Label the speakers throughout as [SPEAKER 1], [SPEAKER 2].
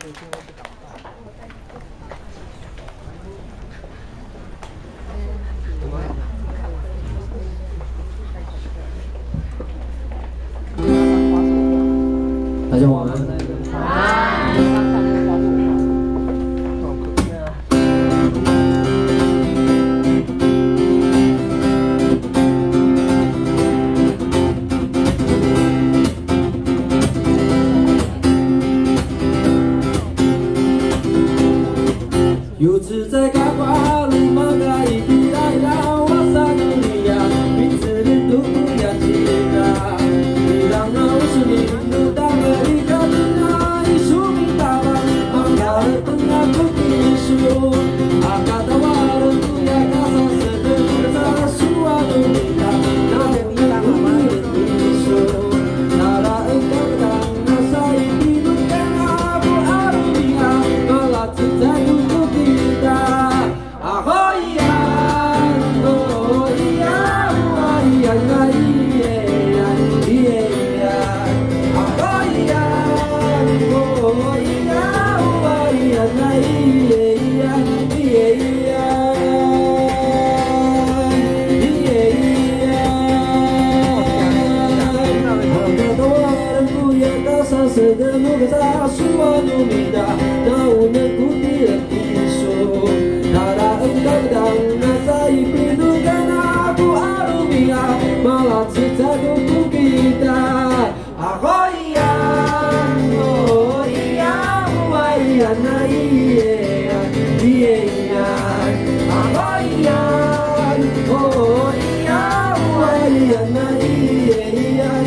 [SPEAKER 1] 大家晚安。又自在卡巴鲁马嘎伊比来拉瓦萨努利亚，彼此的度不亚吉达，你让我是你路达的一个那一束米达巴，马卡的灯啊不必数，阿卡达瓦的路亚卡萨斯的路萨苏阿努米达，那不一样的艺术，那拉恩卡达那萨伊比路卡阿布阿鲁米亚，马拉自在路。Sedemoga sa sua numida na unang kuti at piso Nara ang dagdang nasa ipinu ka na ako arumia Malat sa tagong kukita Ako iyan, oh iyan, iyan na iyan, iyan Ako iyan, oh iyan, iyan na iyan, iyan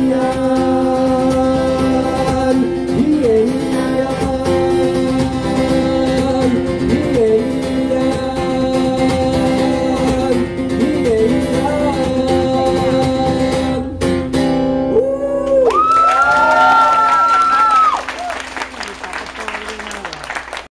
[SPEAKER 1] yeah.